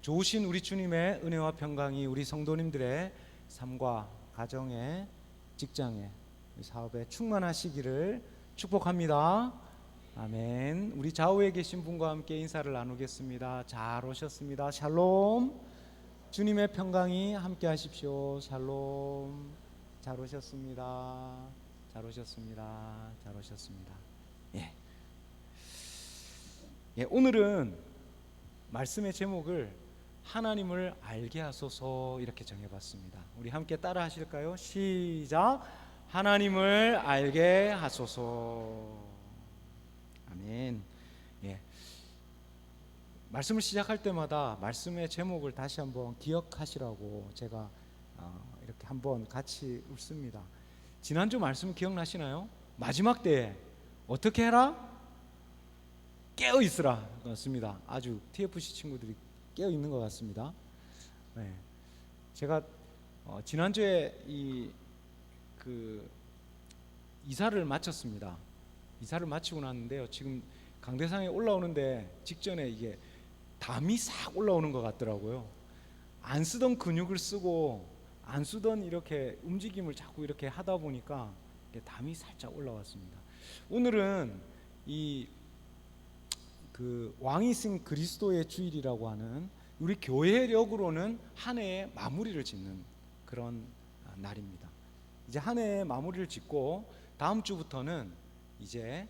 좋으신 우리 주님의 은혜와 평강이 우리 성도님들의 삶과 가정에, 직장에, 사업에 충만하시기를 축복합니다. 아멘. 우리 좌우에 계신 분과 함께 인사를 나누겠습니다. 잘 오셨습니다. 샬롬. 주님의 평강이 함께 하십시오. 샬롬. 잘 오셨습니다. 잘 오셨습니다. 잘 오셨습니다. 오늘은 말씀의 제목을 하나님을 알게 하소서 이렇게 정해봤습니다. 우리 함께 따라 하실까요? 시작. 하나님을 알게 하소서. 아멘. 말씀을 시작할 때마다 말씀의 제목을 다시 한번 기억하시라고 제가 이렇게 한번 같이 읽습니다. 지난주 말씀 기억나시나요? 마지막 때에 어떻게 해라? 깨어 있으라. 그렇습니다. 아주 TFC 친구들이 깨어 있는 것 같습니다. 제가 지난주에 이사를 마쳤습니다. 이사를 마치고 났는데요. 지금 강대상에 올라오는데 직전에 이게 담이 싹 올라오는 것 같더라고요. 안 쓰던 근육을 쓰고 안 쓰던 이렇게 움직임을 자꾸 이렇게 하다 보니까 담이 살짝 올라왔습니다. 오늘은 왕이신 그리스도의 주일이라고 하는 우리 교회력으로는 한 해의 마무리를 짓는 그런 날입니다. 이제 한 해의 마무리를 짓고 다음 주부터는 이제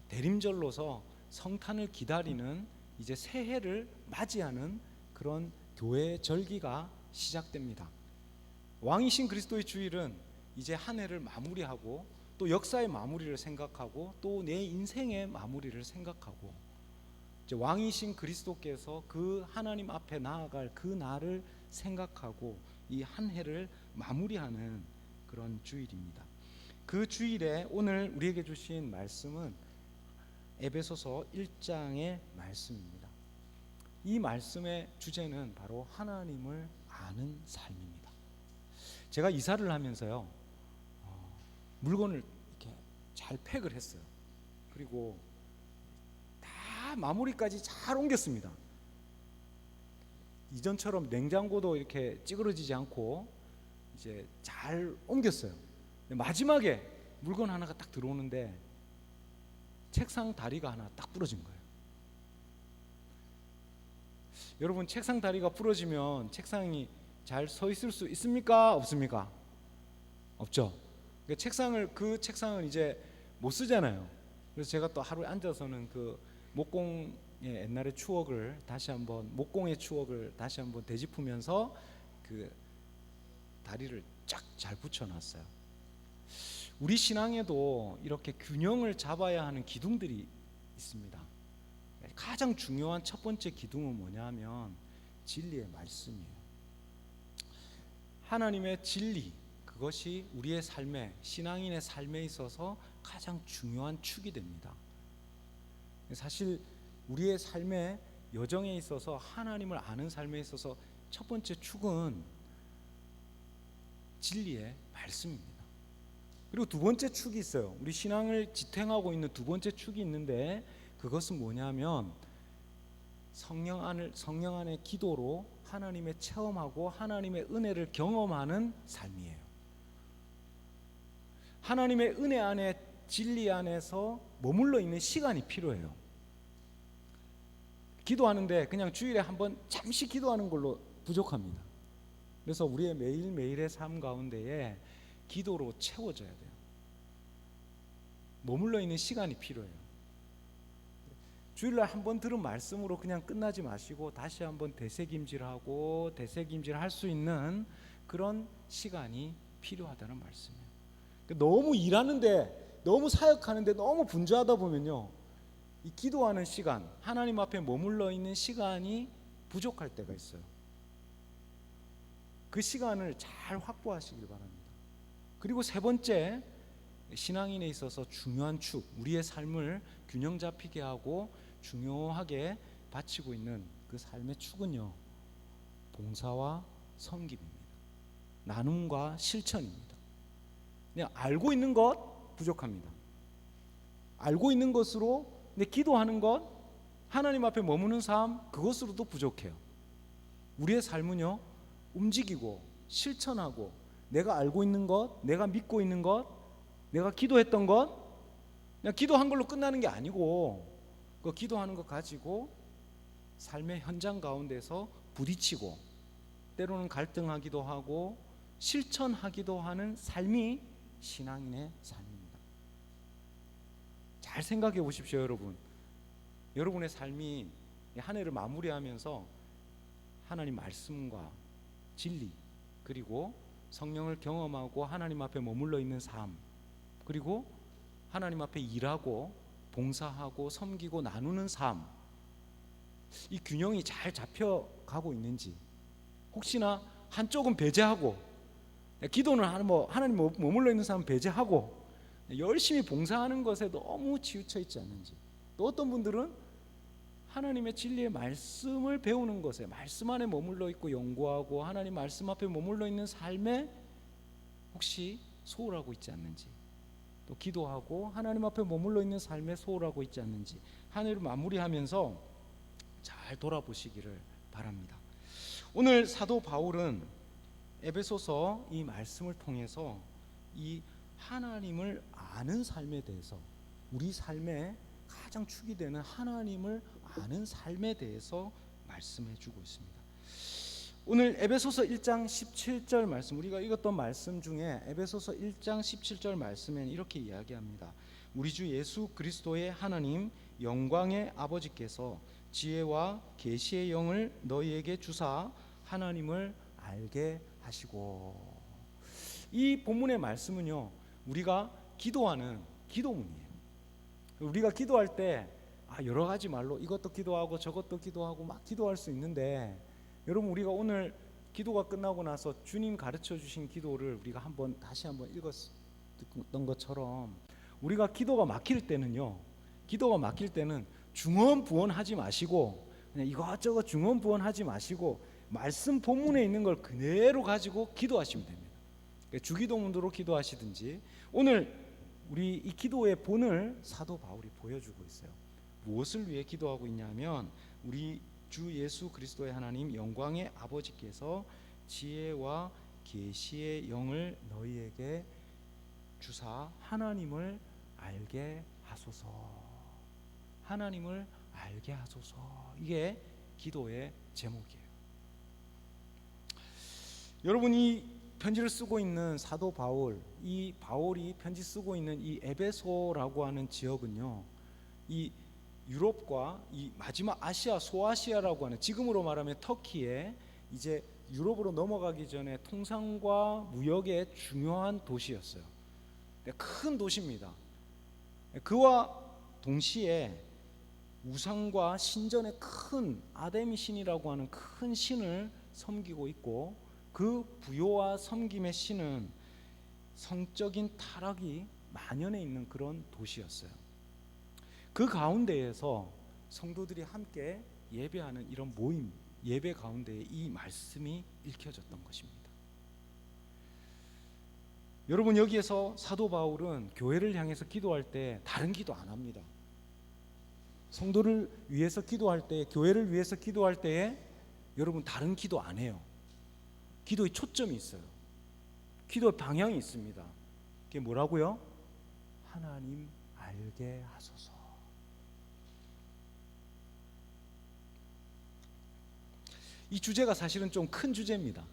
대림절로서 성탄을 기다리는 이제 새해를 맞이하는 그런 교회의 절기가 시작됩니다. 왕이신 그리스도의 주일은 이제 한 해를 마무리하고 또 역사의 마무리를 생각하고 또 내 인생의 마무리를 생각하고 이제 왕이신 그리스도께서 그 하나님 앞에 나아갈 그 날을 생각하고 이 한 해를 마무리하는 그런 주일입니다. 그 주일에 오늘 우리에게 주신 말씀은 에베소서 1장의 말씀입니다. 이 말씀의 주제는 바로 하나님을 아는 삶입니다. 제가 이사를 하면서요, 물건을 이렇게 잘 팩을 했어요. 그리고 다 마무리까지 잘 옮겼습니다. 이전처럼 냉장고도 이렇게 찌그러지지 않고 이제 잘 옮겼어요. 근데 마지막에 물건 하나가 딱 들어오는데 책상 다리가 하나 딱 부러진 거예요. 여러분, 책상 다리가 부러지면 책상이 잘 서 있을 수 있습니까? 없습니까? 없죠. 그 책상을 이제 못 쓰잖아요. 그래서 제가 또 하루에 앉아서는 그 목공의 옛날의 추억을 다시 한번 되짚으면서 그 다리를 쫙 잘 붙여놨어요. 우리 신앙에도 이렇게 균형을 잡아야 하는 기둥들이 있습니다. 가장 중요한 첫 번째 기둥은 뭐냐면 진리의 말씀이에요. 하나님의 진리, 그것이 우리의 삶에, 신앙인의 삶에 있어서 가장 중요한 축이 됩니다. 사실 우리의 삶의 여정에 있어서 하나님을 아는 삶에 있어서 첫 번째 축은 진리의 말씀입니다. 그리고 두 번째 축이 있어요. 우리 신앙을 지탱하고 있는 두 번째 축이 있는데 그것은 뭐냐면 성령 안의 기도로 하나님의 체험하고 하나님의 은혜를 경험하는 삶이에요. 하나님의 은혜 안에, 진리 안에서 머물러 있는 시간이 필요해요. 기도하는데 그냥 주일에 한번 잠시 기도하는 걸로 부족합니다. 그래서 우리의 매일매일의 삶 가운데에 기도로 채워져야 돼요. 머물러 있는 시간이 필요해요. 주일날 한번 들은 말씀으로 그냥 끝나지 마시고 다시 한번 되새김질하고 되새김질할 수 있는 그런 시간이 필요하다는 말씀이에요. 너무 일하는데, 너무 사역하는데 너무 분주하다 보면요, 이 기도하는 시간, 하나님 앞에 머물러 있는 시간이 부족할 때가 있어요. 그 시간을 잘 확보하시길 바랍니다. 그리고 세 번째, 신앙인에 있어서 중요한 축, 우리의 삶을 균형 잡히게 하고 중요하게 바치고 있는 그 삶의 축은요, 봉사와 섬김입니다. 나눔과 실천입니다. 그냥 알고 있는 것 부족합니다. 알고 있는 것으로 기도하는 것, 하나님 앞에 머무는 삶, 그것으로도 부족해요. 우리의 삶은요, 움직이고 실천하고 내가 알고 있는 것, 내가 믿고 있는 것, 내가 기도했던 것, 그냥 기도한 걸로 끝나는 게 아니고 그 기도하는 것 가지고 삶의 현장 가운데서 부딪히고 때로는 갈등하기도 하고 실천하기도 하는 삶이 신앙인의 삶입니다. 잘 생각해 보십시오, 여러분. 여러분의 삶이 한 해를 마무리하면서 하나님 말씀과 진리, 그리고 성령을 경험하고 하나님 앞에 머물러 있는 삶, 그리고 하나님 앞에 일하고 봉사하고 섬기고 나누는 삶, 이 균형이 잘 잡혀가고 있는지, 혹시나 한쪽은 배제하고 기도는 하나님 머물러 있는 사람 배제하고 열심히 봉사하는 것에 너무 치우쳐 있지 않는지, 또 어떤 분들은 하나님의 진리의 말씀을 배우는 것에, 말씀 안에 머물러 있고 연구하고 하나님 말씀 앞에 머물러 있는 삶에 혹시 소홀하고 있지 않는지, 또 기도하고 하나님 앞에 머물러 있는 삶에 소홀하고 있지 않는지 한 해를 마무리하면서 잘 돌아보시기를 바랍니다. 오늘 사도 바울은 에베소서 이 말씀을 통해서 이 하나님을 아는 삶에 대해서, 우리 삶의 가장 축이 되는 하나님을 아는 삶에 대해서 말씀해 주고 있습니다. 오늘 에베소서 1장 17절 말씀, 우리가 읽었던 말씀 중에 에베소서 1장 17절 말씀에는 이렇게 이야기합니다. 우리 주 예수 그리스도의 하나님 영광의 아버지께서 지혜와 계시의 영을 너희에게 주사 하나님을 알게 하시고. 이 본문의 말씀은요, 우리가 기도하는 기도문이에요. 우리가 기도할 때 여러 가지 말로 이것도 기도하고 저것도 기도하고 막 기도할 수 있는데, 여러분, 우리가 오늘 기도가 끝나고 나서 주님 가르쳐 주신 기도를 우리가 다시 한번 읽었던 것처럼, 우리가 기도가 막힐 때는 중언부언하지 마시고, 그냥 이것저것 중언부언하지 마시고 말씀 본문에 있는 걸 그대로 가지고 기도하시면 됩니다. 주기도문으로 기도하시든지. 오늘 우리 이 기도의 본을 사도 바울이 보여주고 있어요. 무엇을 위해 기도하고 있냐면, 우리 주 예수 그리스도의 하나님 영광의 아버지께서 지혜와 계시의 영을 너희에게 주사 하나님을 알게 하소서. 하나님을 알게 하소서. 이게 기도의 제목이에요. 여러분이 편지를 쓰고 있는 사도 바울, 이 바울이 편지 쓰고 있는 이 에베소라고 하는 지역은요, 이 유럽과 이 마지막 아시아, 소아시아라고 하는, 지금으로 말하면 터키에 이제 유럽으로 넘어가기 전에 통상과 무역의 중요한 도시였어요. 큰 도시입니다. 그와 동시에 우상과 신전의 큰 아데미 신이라고 하는 큰 신을 섬기고 있고, 그 부요와 섬김의 신은 성적인 타락이 만연해 있는 그런 도시였어요. 그 가운데에서 성도들이 함께 예배하는 이런 모임, 예배 가운데에 이 말씀이 읽혀졌던 것입니다. 여러분, 여기에서 사도 바울은 교회를 향해서 기도할 때 다른 기도 안 합니다. 성도를 위해서 기도할 때, 교회를 위해서 기도할 때에 여러분 다른 기도 안 해요. 기도의 초점이 있어요. 기도의 방향이 있습니다. 그게 뭐라고요? 하나님 알게 하소서. 이 주제가 사실은 좀 큰 주제입니다.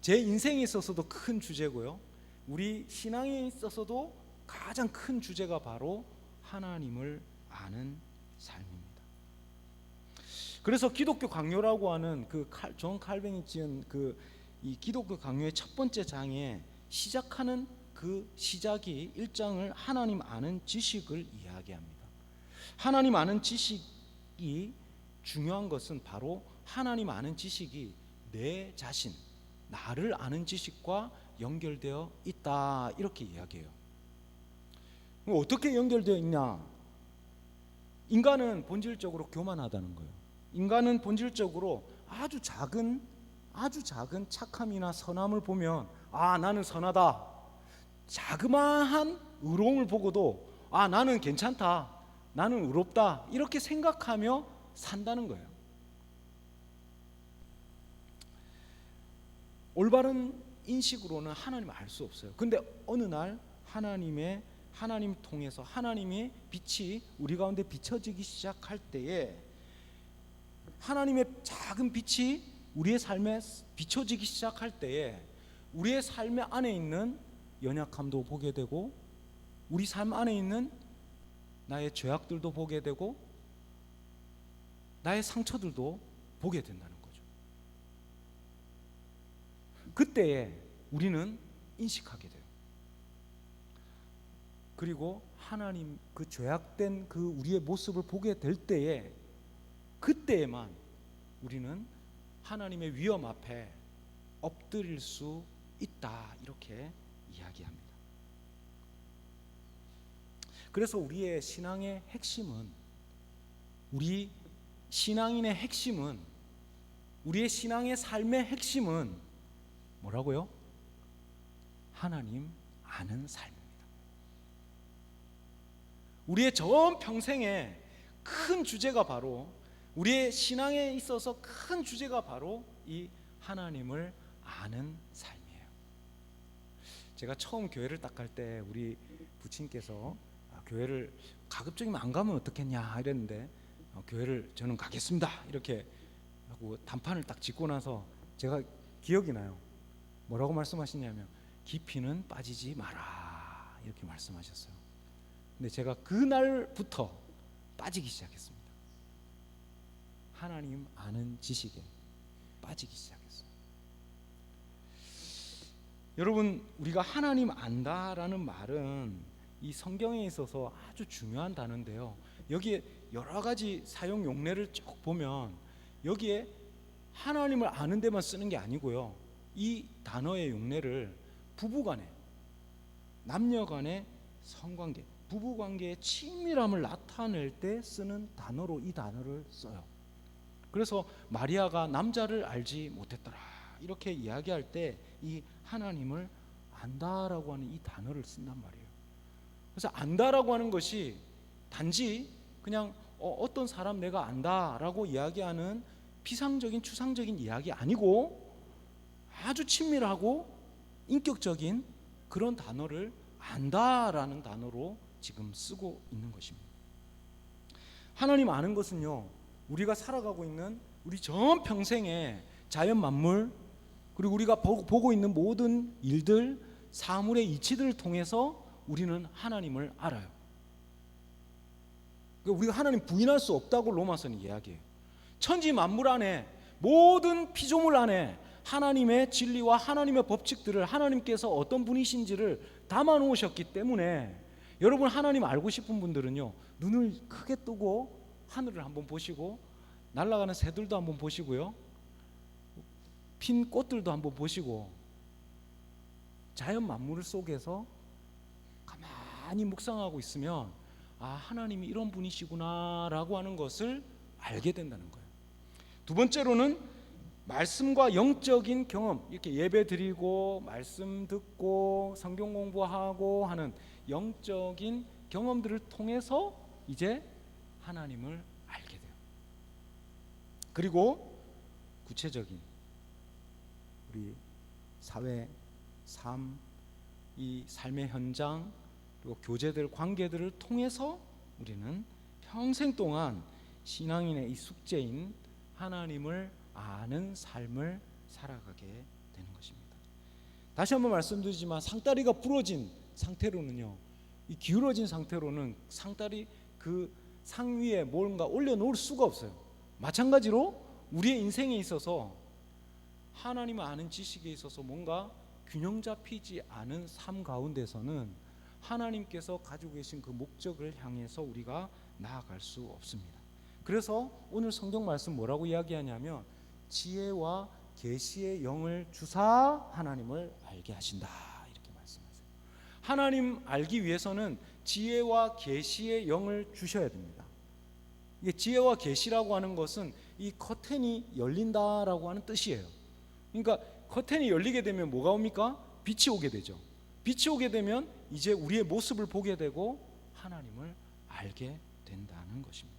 제 인생에 있어서도 큰 주제고요, 우리 신앙에 있어서도 가장 큰 주제가 바로 하나님을 아는 삶입니다. 그래서 기독교 강요라고 하는 존 칼뱅이 지은 이 기독교 강요의 첫 번째 장에 시작하는 그 시작이 1장을 하나님 아는 지식을 이야기합니다. 하나님 아는 지식이 중요한 것은 바로 하나님 아는 지식이 내 자신, 나를 아는 지식과 연결되어 있다, 이렇게 이야기해요. 어떻게 연결되어 있냐? 인간은 본질적으로 교만하다는 거예요. 인간은 본질적으로 아주 작은 착함이나 선함을 보면 나는 선하다, 자그마한 의로움을 보고도 나는 괜찮다, 나는 의롭다, 이렇게 생각하며 산다는 거예요. 올바른 인식으로는 하나님을 알 수 없어요. 근데 어느 날 하나님 통해서 하나님의 빛이 우리 가운데 비춰지기 시작할 때에, 하나님의 작은 빛이 우리의 삶에 비춰지기 시작할 때에 우리의 삶 안에 있는 연약함도 보게 되고, 우리 삶 안에 있는 나의 죄악들도 보게 되고, 나의 상처들도 보게 된다는 거죠. 그때에 우리는 인식하게 돼요. 그리고 하나님 그 죄악된 그 우리의 모습을 보게 될 때에, 그때에만 우리는 하나님의 위엄 앞에 엎드릴 수 있다, 이렇게 이야기합니다. 그래서 우리의 신앙의 핵심은, 우리 신앙인의 핵심은, 우리의 신앙의 삶의 핵심은 뭐라고요? 하나님 아는 삶입니다. 우리의 전 평생의 큰 주제가 바로, 우리의 신앙에 있어서 큰 주제가 바로 이 하나님을 아는 삶이에요. 제가 처음 교회를 딱 갈 때 우리 부친께서 교회를 가급적이면 안 가면 어떻겠냐 이랬는데, 교회를 저는 가겠습니다 이렇게 하고 단판을 딱 짓고 나서 제가 기억이 나요. 뭐라고 말씀하시냐면 깊이는 빠지지 마라, 이렇게 말씀하셨어요. 근데 제가 그날부터 빠지기 시작했습니다. 하나님 아는 지식에 빠지기 시작했어요. 여러분, 우리가 하나님 안다라는 말은 이 성경에 있어서 아주 중요한 단어인데요, 여기에 여러 가지 사용 용례를 쭉 보면 여기에 하나님을 아는 데만 쓰는 게 아니고요, 이 단어의 용례를 부부간에, 남녀간의 성관계, 부부관계의 친밀함을 나타낼 때 쓰는 단어로 이 단어를 써요. 그래서 마리아가 남자를 알지 못했더라 이렇게 이야기할 때 이 하나님을 안다라고 하는 이 단어를 쓴단 말이에요. 그래서 안다라고 하는 것이 단지 그냥 어떤 사람 내가 안다라고 이야기하는 피상적인 추상적인 이야기 아니고, 아주 친밀하고 인격적인 그런 단어를 안다라는 단어로 지금 쓰고 있는 것입니다. 하나님 아는 것은요, 우리가 살아가고 있는 우리 전 평생의 자연 만물, 그리고 우리가 보고 있는 모든 일들, 사물의 이치들을 통해서 우리는 하나님을 알아요. 우리가 하나님 부인할 수 없다고 로마서는 이야기해요. 천지 만물 안에, 모든 피조물 안에 하나님의 진리와 하나님의 법칙들을, 하나님께서 어떤 분이신지를 담아 놓으셨기 때문에, 여러분 하나님 알고 싶은 분들은요, 눈을 크게 뜨고 하늘을 한번 보시고, 날아가는 새들도 한번 보시고요, 핀 꽃들도 한번 보시고, 자연 만물 속에서 가만히 묵상하고 있으면 하나님이 이런 분이시구나 라고 하는 것을 알게 된다는 거예요. 두 번째로는 말씀과 영적인 경험, 이렇게 예배 드리고 말씀 듣고 성경 공부하고 하는 영적인 경험들을 통해서 이제 하나님을 알게 돼요. 그리고 구체적인 우리 사회, 삶, 이 삶의 현장, 그리고 교제들, 관계들을 통해서 우리는 평생 동안 신앙인의 이 숙제인 하나님을 아는 삶을 살아가게 되는 것입니다. 다시 한번 말씀드리지만 상다리가 부러진 상태로는요, 이 기울어진 상태로는 상다리 그 상 위에 뭔가 올려놓을 수가 없어요. 마찬가지로 우리의 인생에 있어서 하나님을 아는 지식에 있어서 뭔가 균형 잡히지 않은 삶 가운데서는 하나님께서 가지고 계신 그 목적을 향해서 우리가 나아갈 수 없습니다. 그래서 오늘 성경 말씀 뭐라고 이야기하냐면 지혜와 계시의 영을 주사 하나님을 알게 하신다, 이렇게 말씀하세요. 하나님 알기 위해서는 지혜와 계시의 영을 주셔야 됩니다. 이게 지혜와 계시라고 하는 것은 이 커튼이 열린다라고 하는 뜻이에요. 그러니까 커튼이 열리게 되면 뭐가 옵니까? 빛이 오게 되죠. 빛이 오게 되면 이제 우리의 모습을 보게 되고 하나님을 알게 된다는 것입니다.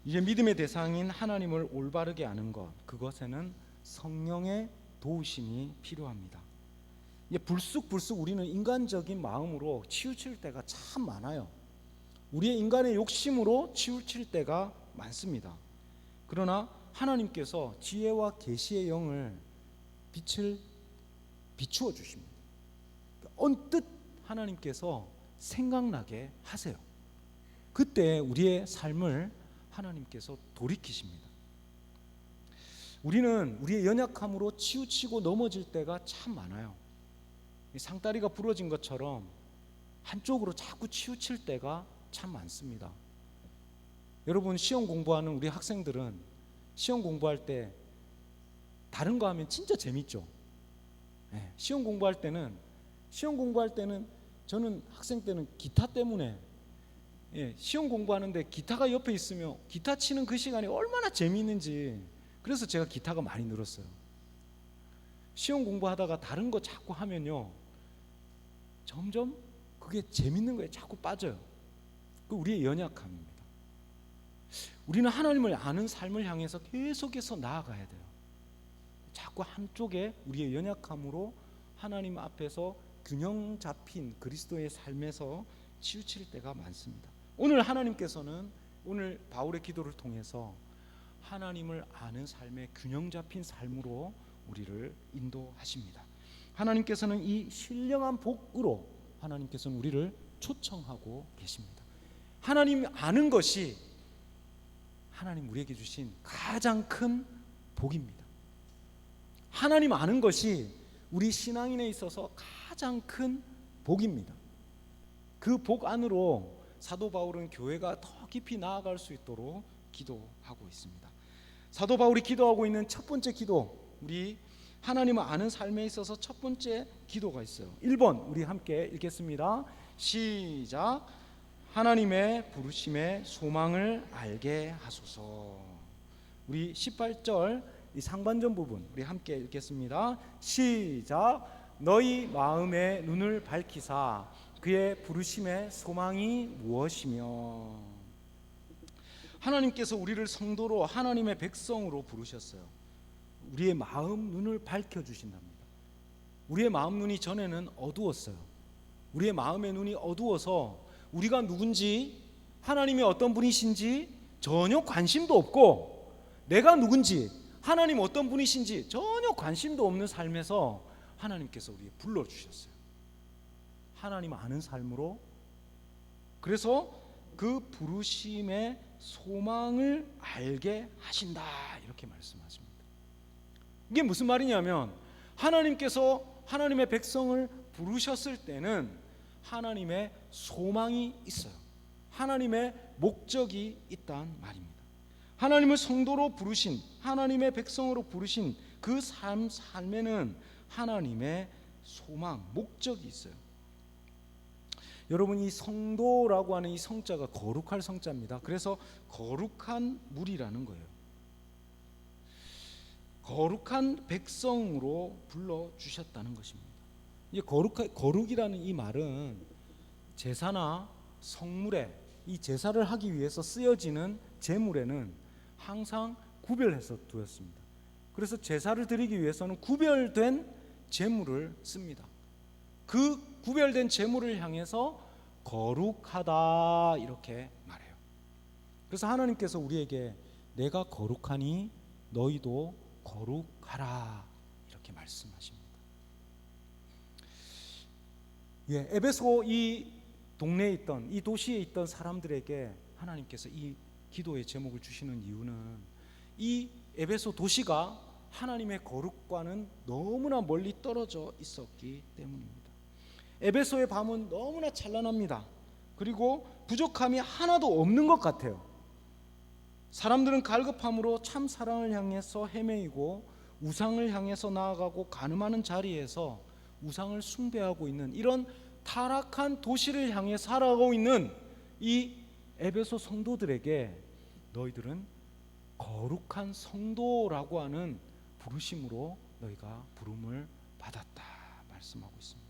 이제 믿음의 대상인 하나님을 올바르게 아는 것, 그것에는 성령의 도우심이 필요합니다. 불쑥 우리는 인간적인 마음으로 치우칠 때가 참 많아요. 우리의 인간의 욕심으로 치우칠 때가 많습니다. 그러나 하나님께서 지혜와 계시의 영을 빛을 비추어 주십니다. 언뜻 하나님께서 생각나게 하세요. 그때 우리의 삶을 하나님께서 돌이키십니다. 우리는 우리의 연약함으로 치우치고 넘어질 때가 참 많아요. 상다리가 부러진 것처럼 한쪽으로 자꾸 치우칠 때가 참 많습니다. 여러분, 시험 공부하는 우리 학생들은 시험 공부할 때 다른 거 하면 진짜 재밌죠. 시험 공부할 때는 저는 학생 때는 기타 때문에 시험 공부하는데 기타가 옆에 있으면 기타 치는 그 시간이 얼마나 재미있는지, 그래서 제가 기타가 많이 늘었어요. 시험 공부하다가 다른 거 자꾸 하면요, 점점 그게 재밌는 거에 자꾸 빠져요. 그 우리의 연약함입니다. 우리는 하나님을 아는 삶을 향해서 계속해서 나아가야 돼요. 자꾸 한쪽에 우리의 연약함으로 하나님 앞에서 균형 잡힌 그리스도의 삶에서 치우칠 때가 많습니다. 오늘 하나님께서는 오늘 바울의 기도를 통해서 하나님을 아는 삶의 균형 잡힌 삶으로 우리를 인도하십니다. 하나님께서는 이 신령한 복으로 하나님께서는 우리를 초청하고 계십니다. 하나님 아는 것이 하나님 우리에게 주신 가장 큰 복입니다. 하나님 아는 것이 우리 신앙인에 있어서 가장 큰 복입니다. 그 복 안으로 사도 바울은 교회가 더 깊이 나아갈 수 있도록 기도하고 있습니다. 사도 바울이 기도하고 있는 첫 번째 기도, 우리 하나님을 아는 삶에 있어서 첫 번째 기도가 있어요. 1번 우리 함께 읽겠습니다. 시작. 하나님의 부르심의 소망을 알게 하소서. 우리 18절 이 상반전 부분 우리 함께 읽겠습니다. 시작. 너희 마음의 눈을 밝히사 그의 부르심의 소망이 무엇이며. 하나님께서 우리를 성도로 하나님의 백성으로 부르셨어요. 우리의 마음 눈을 밝혀주신답니다. 우리의 마음 눈이 전에는 어두웠어요. 우리의 마음의 눈이 어두워서 우리가 누군지, 하나님이 어떤 분이신지 전혀 관심도 없고, 내가 누군지, 하나님 어떤 분이신지 전혀 관심도 없는 삶에서 하나님께서 우리를 불러주셨어요. 하나님 아는 삶으로. 그래서 그 부르심의 소망을 알게 하신다, 이렇게 말씀하십니다. 이게 무슨 말이냐면, 하나님께서 하나님의 백성을 부르셨을 때는 하나님의 소망이 있어요. 하나님의 목적이 있단 말입니다. 하나님을 성도로 부르신, 하나님의 백성으로 부르신 그 삶에는 하나님의 소망, 목적이 있어요. 여러분, 이 성도라고 하는 이 성자가 거룩할 성자입니다. 그래서 거룩한 무리라는 거예요. 거룩한 백성으로 불러주셨다는 것입니다. 이 거룩이라는 이 말은 제사나 성물에, 이 제사를 하기 위해서 쓰여지는 제물에는 항상 구별해서 두었습니다. 그래서 제사를 드리기 위해서는 구별된 제물을 씁니다. 그 구별된 제물을 향해서 거룩하다, 이렇게 말해요. 그래서 하나님께서 우리에게 내가 거룩하니 너희도 거룩하라, 이렇게 말씀하십니다. 에베소 이 동네에 있던, 이 도시에 있던 사람들에게 하나님께서 이 기도의 제목을 주시는 이유는 이 에베소 도시가 하나님의 거룩과는 너무나 멀리 떨어져 있었기 때문입니다. 에베소의 밤은 너무나 찬란합니다. 그리고 부족함이 하나도 없는 것 같아요. 사람들은 갈급함으로 참 사랑을 향해서 헤매이고 우상을 향해서 나아가고 가늠하는 자리에서 우상을 숭배하고 있는 이런 타락한 도시를 향해 살아가고 있는 이 에베소 성도들에게 너희들은 거룩한 성도라고 하는 부르심으로 너희가 부름을 받았다 말씀하고 있습니다.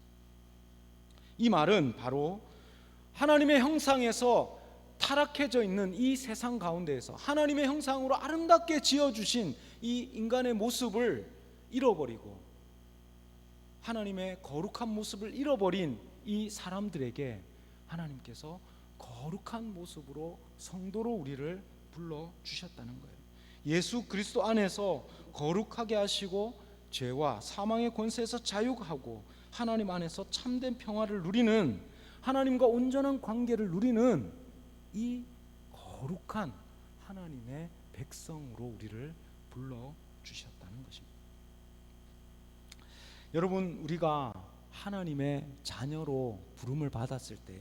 이 말은 바로 하나님의 형상에서 타락해져 있는 이 세상 가운데에서 하나님의 형상으로 아름답게 지어주신 이 인간의 모습을 잃어버리고 하나님의 거룩한 모습을 잃어버린 이 사람들에게 하나님께서 거룩한 모습으로 성도로 우리를 불러주셨다는 거예요. 예수 그리스도 안에서 거룩하게 하시고 죄와 사망의 권세에서 자유하고 하나님 안에서 참된 평화를 누리는, 하나님과 온전한 관계를 누리는 이 거룩한 하나님의 백성으로 우리를 불러주셨다는 것입니다. 여러분, 우리가 하나님의 자녀로 부름을 받았을 때,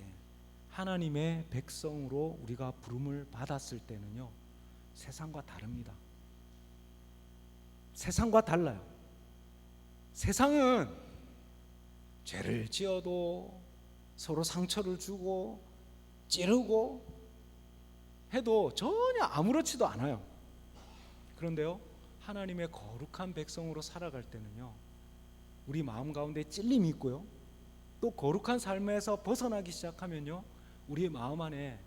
하나님의 백성으로 우리가 부름을 받았을 때는요, 세상과 다릅니다. 세상과 달라요. 세상은 죄를 지어도 서로 상처를 주고 찌르고 해도 전혀 아무렇지도 않아요. 그런데요, 하나님의 거룩한 백성으로 살아갈 때는요, 우리 마음 가운데 찔림이 있고요, 또 거룩한 삶에서 벗어나기 시작하면요, 우리의 마음 안에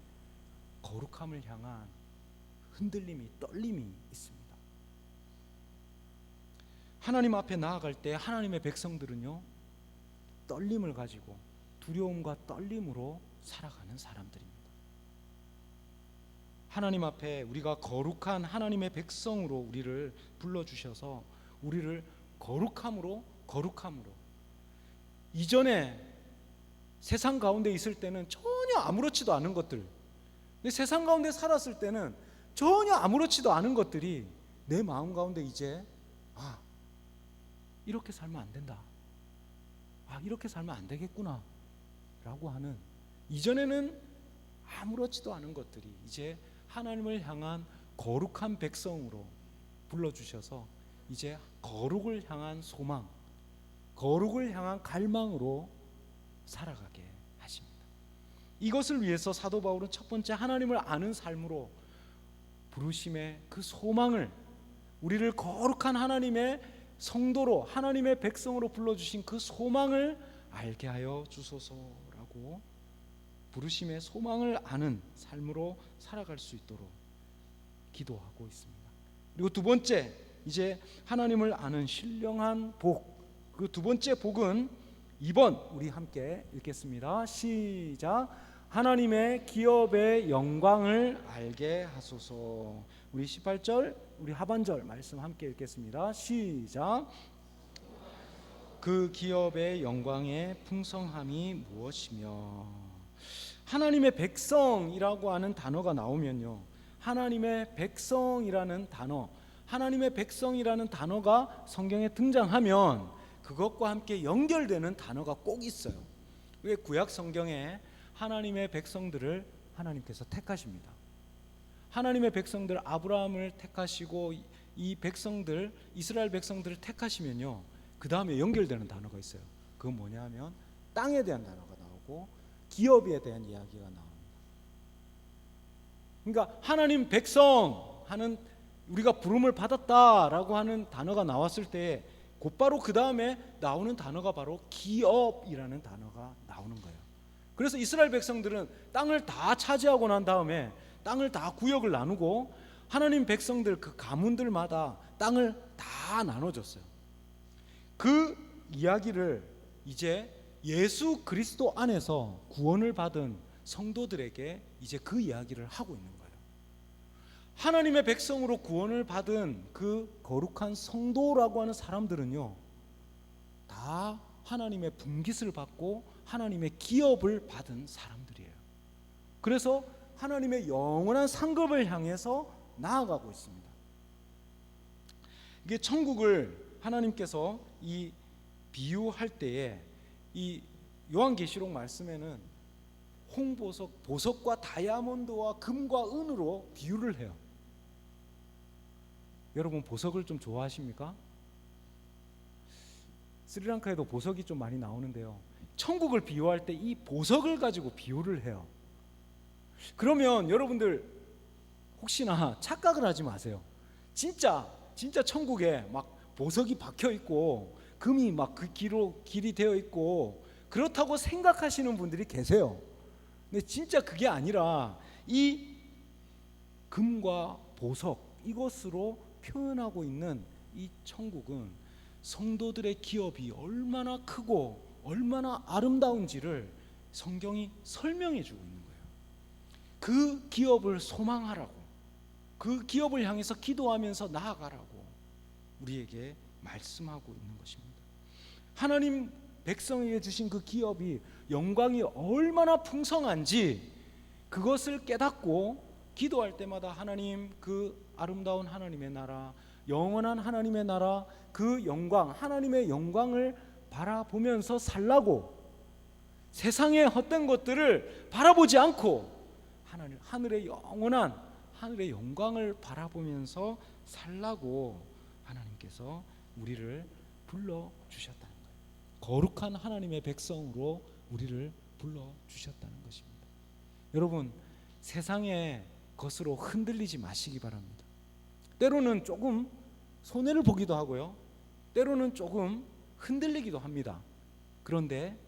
거룩함을 향한 흔들림이, 떨림이 있습니다. 하나님 앞에 나아갈 때 하나님의 백성들은요, 떨림을 가지고 두려움과 떨림으로 살아가는 사람들입니다. 하나님 앞에 우리가 거룩한 하나님의 백성으로 우리를 불러주셔서 우리를 거룩함으로 이전에 세상 가운데 있을 때는 전혀 아무렇지도 않은 것들, 근데 세상 가운데 살았을 때는 전혀 아무렇지도 않은 것들이 내 마음 가운데 이제 이렇게 살면 안 된다, 이렇게 살면 안 되겠구나 라고 하는, 이전에는 아무렇지도 않은 것들이 이제 하나님을 향한 거룩한 백성으로 불러주셔서 이제 거룩을 향한 소망, 거룩을 향한 갈망으로 살아가게 하십니다. 이것을 위해서 사도 바울은 첫 번째 하나님을 아는 삶으로 부르심의 그 소망을, 우리를 거룩한 하나님의 성도로, 하나님의 백성으로 불러주신 그 소망을 알게 하여 주소서라고 부르심의 소망을 아는 삶으로 살아갈 수 있도록 기도하고 있습니다. 그리고 두 번째, 이제 하나님을 아는 신령한 복, 그 두 번째 복은 2번 우리 함께 읽겠습니다. 시작. 하나님의 기업의 영광을 알게 하소서. 우리 18절, 우리 하반절 말씀 함께 읽겠습니다. 시작. 그 기업의 영광의 풍성함이 무엇이며. 하나님의 백성이라고 하는 단어가 나오면요, 하나님의 백성이라는 단어, 하나님의 백성이라는 단어가 성경에 등장하면 그것과 함께 연결되는 단어가 꼭 있어요. 왜? 구약 성경에 하나님의 백성들을 하나님께서 택하십니다. 하나님의 백성들, 아브라함을 택하시고 이 백성들, 이스라엘 백성들을 택하시면요, 그 다음에 연결되는 단어가 있어요. 그건 뭐냐 하면 땅에 대한 단어가 나오고 기업에 대한 이야기가 나옵니다. 그러니까 하나님 백성 하는, 우리가 부름을 받았다라고 하는 단어가 나왔을 때 곧바로 그 다음에 나오는 단어가 바로 기업이라는 단어가 나오는 거예요. 그래서 이스라엘 백성들은 땅을 다 차지하고 난 다음에 땅을 다 구역을 나누고 하나님 백성들 그 가문들마다 땅을 다 나눠줬어요. 그 이야기를 이제 예수 그리스도 안에서 구원을 받은 성도들에게 이제 그 이야기를 하고 있는 거예요. 하나님의 백성으로 구원을 받은 그 거룩한 성도라고 하는 사람들은요, 다 하나님의 분깃을 받고 하나님의 기업을 받은 사람들이에요. 그래서 하나님의 영원한 상급을 향해서 나아가고 있습니다. 이게 천국을 하나님께서 이 비유할 때에 이 요한계시록 말씀에는 홍보석, 보석과 다이아몬드와 금과 은으로 비유를 해요. 여러분, 보석을 좀 좋아하십니까? 스리랑카에도 보석이 좀 많이 나오는데요, 천국을 비유할 때 이 보석을 가지고 비유를 해요. 그러면 여러분들 혹시나 착각을 하지 마세요. 진짜 천국에 막 보석이 박혀 있고 금이 막 그 길이 되어 있고 그렇다고 생각하시는 분들이 계세요. 근데 진짜 그게 아니라 이 금과 보석, 이것으로 표현하고 있는 이 천국은 성도들의 기업이 얼마나 크고 얼마나 아름다운지를 성경이 설명해 주고 있는 거예요. 그 기업을 소망하라고, 그 기업을 향해서 기도하면서 나아가라고 우리에게 말씀하고 있는 것입니다. 하나님 백성에게 주신 그 기업이 영광이 얼마나 풍성한지 그것을 깨닫고 기도할 때마다 하나님, 그 아름다운 하나님의 나라, 영원한 하나님의 나라, 그 영광, 하나님의 영광을 바라보면서 살라고, 세상의 헛된 것들을 바라보지 않고 하늘의 영원한 하늘의 영광을 바라보면서 살라고 하나님께서 우리를 불러주셨다는 거예요. 거룩한 하나님의 백성으로 우리를 불러주셨다는 것입니다. 여러분, 세상의 것으로 흔들리지 마시기 바랍니다. 때로는 조금 손해를 보기도 하고요, 때로는 조금 흔들리기도 합니다. 그런데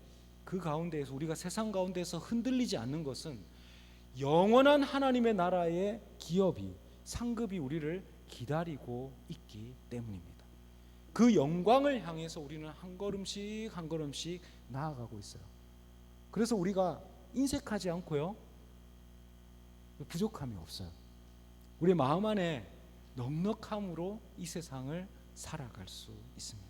그 가운데에서, 우리가 세상 가운데서 흔들리지 않는 것은 영원한 하나님의 나라의 기업이, 상급이 우리를 기다리고 있기 때문입니다. 그 영광을 향해서 우리는 한 걸음씩 한 걸음씩 나아가고 있어요. 그래서 우리가 인색하지 않고요, 부족함이 없어요. 우리 마음 안에 넉넉함으로 이 세상을 살아갈 수 있습니다.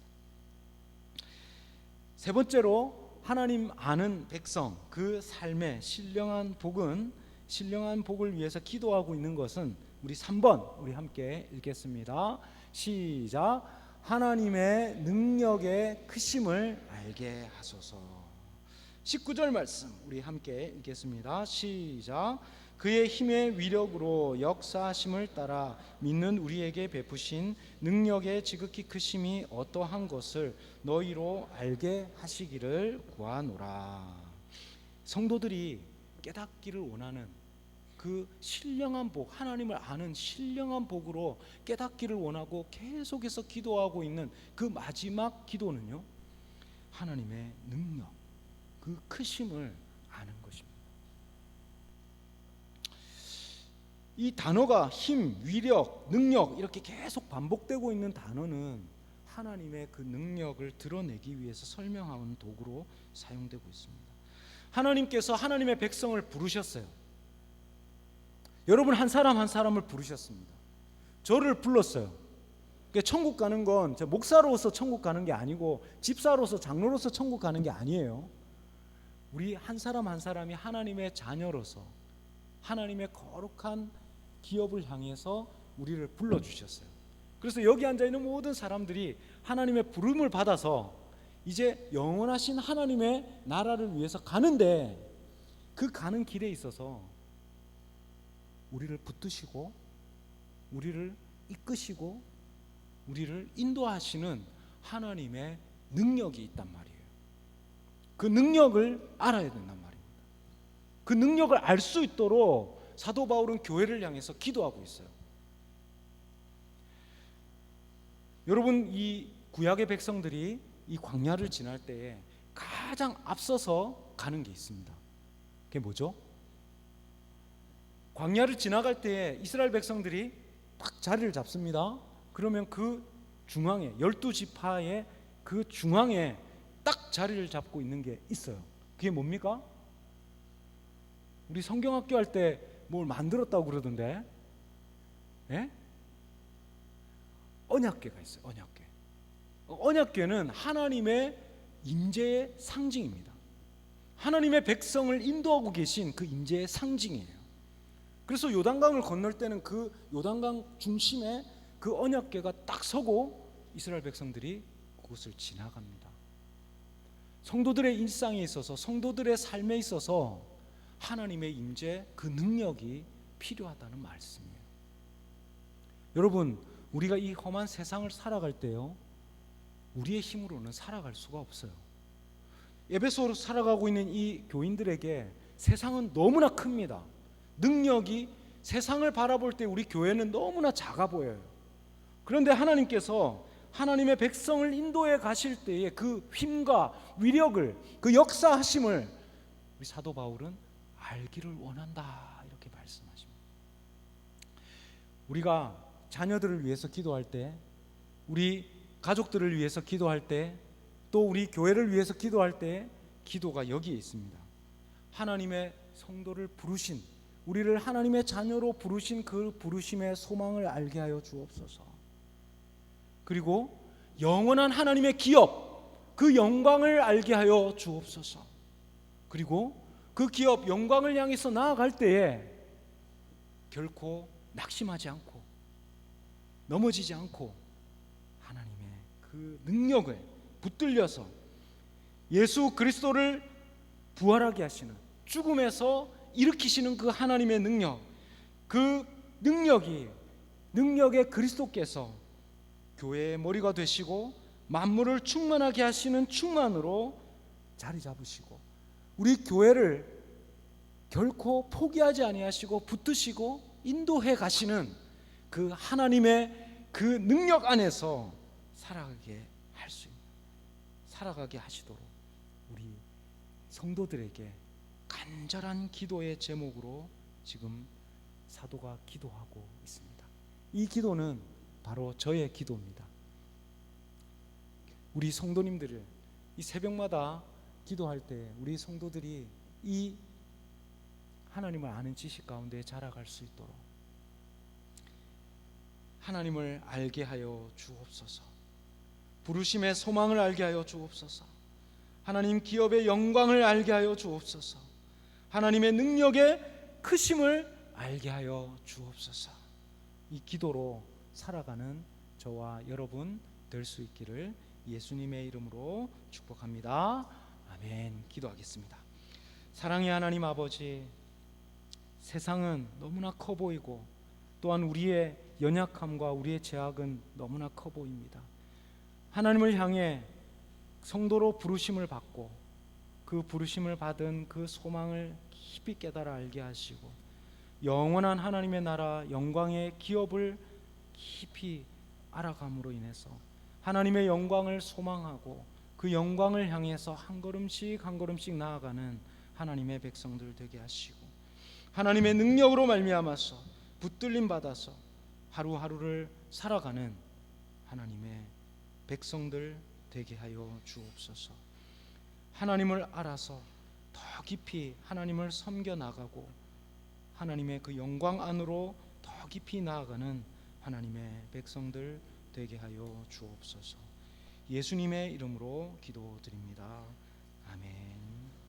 세 번째로, 하나님 아는 백성, 그 삶의 신령한 복을 위해서 기도하고 있는 것은 우리 3번 우리 함께 읽겠습니다. 시작. 하나님의 능력의 크심을 알게 하소서. 19절 말씀 우리 함께 읽겠습니다. 시작. 그의 힘의 위력으로 역사하심을 따라 믿는 우리에게 베푸신 능력의 지극히 크심이 어떠한 것을 너희로 알게 하시기를 구하노라. 성도들이 깨닫기를 원하는 그 신령한 복, 하나님을 아는 신령한 복으로 깨닫기를 원하고 계속해서 기도하고 있는 그 마지막 기도는요, 하나님의 능력, 그 크심을 아는 것입니다. 이 단어가 힘, 위력, 능력 이렇게 계속 반복되고 있는 단어는 하나님의 그 능력을 드러내기 위해서 설명하는 도구로 사용되고 있습니다. 하나님께서 하나님의 백성을 부르셨어요. 여러분 한 사람 한 사람을 부르셨습니다. 저를 불렀어요. 천국 가는 건 목사로서 천국 가는 게 아니고 집사로서 장로로서 천국 가는 게 아니에요. 우리 한 사람 한 사람이 하나님의 자녀로서 하나님의 거룩한 기업을 향해서 우리를 불러주셨어요. 그래서 여기 앉아있는 모든 사람들이 하나님의 부름을 받아서 이제 영원하신 하나님의 나라를 위해서 가는데, 그 가는 길에 있어서 우리를 붙드시고 우리를 이끄시고 우리를 인도하시는 하나님의 능력이 있단 말이에요. 그 능력을 알아야 된단 말입니다. 그 능력을 알 수 있도록 사도 바울은 교회를 향해서 기도하고 있어요. 여러분, 이 구약의 백성들이 이 광야를 지날 때에 가장 앞서서 가는 게 있습니다. 그게 뭐죠? 광야를 지나갈 때에 이스라엘 백성들이 딱 자리를 잡습니다. 그러면 그 중앙에, 12지파의 그 중앙에 딱 자리를 잡고 있는 게 있어요. 그게 뭡니까? 우리 성경학교 할 때 뭘 만들었다고 그러던데, 예? 언약궤가 있어요. 언약궤. 언약궤는 하나님의 임재의 상징입니다. 하나님의 백성을 인도하고 계신 그 임재의 상징이에요. 그래서 요단강을 건널 때는 그 요단강 중심에 그 언약궤가 딱 서고 이스라엘 백성들이 그곳을 지나갑니다. 성도들의 일상에 있어서, 성도들의 삶에 있어서 하나님의 임재, 그 능력이 필요하다는 말씀이에요. 여러분, 우리가 이 험한 세상을 살아갈 때요, 우리의 힘으로는 살아갈 수가 없어요. 에베소로 살아가고 있는 이 교인들에게 세상은 너무나 큽니다. 능력이, 세상을 바라볼 때 우리 교회는 너무나 작아 보여요. 그런데 하나님께서 하나님의 백성을 인도해 가실 때에 그 힘과 위력을, 그 역사하심을 우리 사도 바울은 알기를 원한다, 이렇게 말씀하십니다. 우리가 자녀들을 위해서 기도할 때, 우리 가족들을 위해서 기도할 때, 또 우리 교회를 위해서 기도할 때 기도가 여기에 있습니다. 하나님의 성도를 부르신, 우리를 하나님의 자녀로 부르신 그 부르심의 소망을 알게 하여 주옵소서. 그리고 영원한 하나님의 기업, 그 영광을 알게 하여 주옵소서. 그리고 그 기업 영광을 향해서 나아갈 때에 결코 낙심하지 않고 넘어지지 않고 하나님의 그 능력을 붙들려서 예수 그리스도를 부활하게 하시는, 죽음에서 일으키시는 그 하나님의 능력, 그 능력의 그리스도께서 교회의 머리가 되시고 만물을 충만하게 하시는 충만으로 자리 잡으시고, 우리 교회를 결코 포기하지 아니하시고 붙드시고 인도해 가시는 그 하나님의 그 능력 안에서 살아가게 하시도록 우리 성도들에게 간절한 기도의 제목으로 지금 사도가 기도하고 있습니다. 이 기도는 바로 저의 기도입니다. 우리 성도님들을 이 새벽마다 기도할 때 우리 성도들이 이 하나님을 아는 지식 가운데 자라갈 수 있도록 하나님을 알게 하여 주옵소서. 부르심의 소망을 알게 하여 주옵소서. 하나님 기업의 영광을 알게 하여 주옵소서. 하나님의 능력의 크심을 알게 하여 주옵소서. 이 기도로 살아가는 저와 여러분 될 수 있기를 예수님의 이름으로 축복합니다. 아멘. 기도하겠습니다. 사랑의 하나님 아버지, 세상은 너무나 커 보이고 또한 우리의 연약함과 우리의 죄악은 너무나 커 보입니다. 하나님을 향해 성도로 부르심을 받고 그 부르심을 받은 그 소망을 깊이 깨달아 알게 하시고 영원한 하나님의 나라 영광의 기업을 깊이 알아감으로 인해서 하나님의 영광을 소망하고 그 영광을 향해서 한 걸음씩 한 걸음씩 나아가는 하나님의 백성들 되게 하시고 하나님의 능력으로 말미암아서 붙들림 받아서 하루하루를 살아가는 하나님의 백성들 되게 하여 주옵소서. 하나님을 알아서 더 깊이 하나님을 섬겨 나가고 하나님의 그 영광 안으로 더 깊이 나아가는 하나님의 백성들 되게 하여 주옵소서. 예수님의 이름으로 기도드립니다. 아멘.